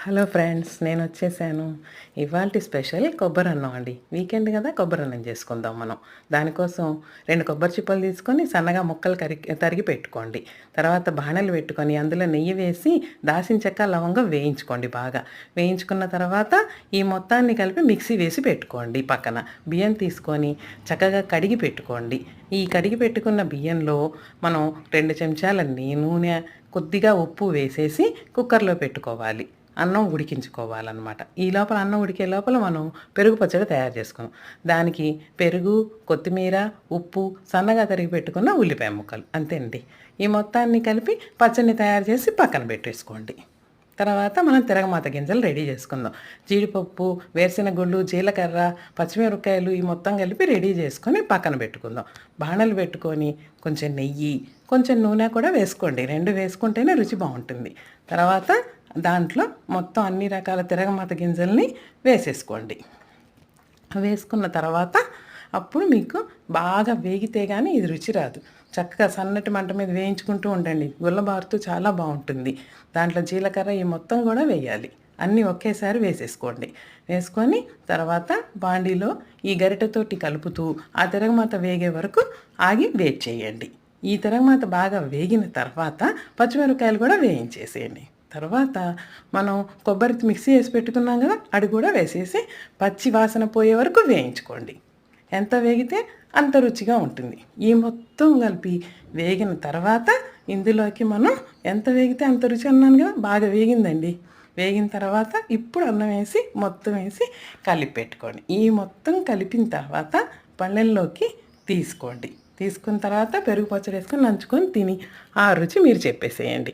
Hello friends, నేను వచ్చేసాను. ఇవాల్టి స్పెషల్ కొబ్బరన్నం అండి. వీకెండ్ కదా, కొబ్బరన్నం చేసుకుందాం మనం. దానికోసం 2 కొబ్బరి చిప్పలు తీసుకొని సన్నగా ముక్కలు తరిగి పెట్టుకోండి. తర్వాత బాణలు పెట్టుకొని అందులో నెయ్యి వేసి దాల్చిన చెక్క, లవంగం వేయించుకోండి బాగా. వేయించుకున్న తర్వాత ఈ మొత్తాన్ని కలిపి మిక్సీ వేసి పెట్టుకోండి పక్కన. బియ్యం తీసుకొని చక్కగా కడిగి పెట్టుకోండి. ఈ కడిగి పెట్టుకున్న బియ్యంలో మనం 2 చెంచాల నూనె, కొద్దిగా ఉప్పు వేసేసి కుక్కర్లో పెట్టుకోవాలి. అన్నం ఉడికించుకోవాలన్నమాట. ఈ లోపల అన్నం ఉడికే లోపల మనం పెరుగు పచ్చడి తయారు చేసుకుందాం. దానికి పెరుగు, కొత్తిమీర, ఉప్పు, సన్నగా తరిగి పెట్టుకున్న ఉల్లిపాయ ముక్కలు అంతే అండి. ఈ మొత్తాన్ని కలిపి పచ్చడిని తయారు చేసి పక్కన పెట్టేసుకోండి. తర్వాత మనం తిరగమాత గింజలు రెడీ చేసుకుందాం. జీడిపప్పు, వేరుశెనగ గుళ్ళు, జీలకర్ర, పచ్చిమిరపకాయలు ఈ మొత్తం కలిపి రెడీ చేసుకొని పక్కన పెట్టుకుందాం. బాణలు పెట్టుకొని కొంచెం నెయ్యి, కొంచెం నూనె కూడా వేసుకోండి. 2 వేసుకుంటేనే రుచి బాగుంటుంది. తర్వాత దాంట్లో మొత్తం అన్ని రకాల తిరగమాత గింజల్ని వేసేసుకోండి. వేసుకున్న తర్వాత అప్పుడు మీకు బాగా వేగితే కానీ ఇది రుచి రాదు. చక్కగా సన్నటి మంట మీద వేయించుకుంటూ ఉండండి. గుల్లబారుతూ చాలా బాగుంటుంది. దాంట్లో జీలకర్ర ఈ మొత్తం కూడా వేయాలి. అన్నీ ఒకేసారి వేసేసుకోండి. వేసుకొని తర్వాత బాండీలో ఈ గరిటెతోటి కలుపుతూ ఆ తిరగమాత వేగే వరకు ఆగి వెయిట్ చేయండి. ఈ తిరగమాత బాగా వేగిన తర్వాత పచ్చిమిరపకాయలు కూడా వేయించేసేయండి. తర్వాత మనం కొబ్బరి మిక్సీ వేసి పెట్టుకున్నాం కదా, అది కూడా వేసేసి పచ్చి వాసన పోయే వరకు వేయించుకోండి. ఎంత వేగితే అంత రుచిగా ఉంటుంది. ఈ మొత్తం కలిపి వేగిన తర్వాత ఇందులోకి మనం ఎంత వేగితే అంత రుచి అన్నాను కదా, బాగా వేగిందండి. వేగిన తర్వాత ఇప్పుడు అన్నం వేసి మొత్తం వేసి కలిపి పెట్టుకోండి. ఈ మొత్తం కలిపిన తర్వాత పళ్ళెల్లోకి తీసుకోండి. తీసుకున్న తర్వాత పెరుగు పచ్చడి వేసుకొని నంచుకొని తిని ఆ రుచి మీరు చెప్పేసేయండి.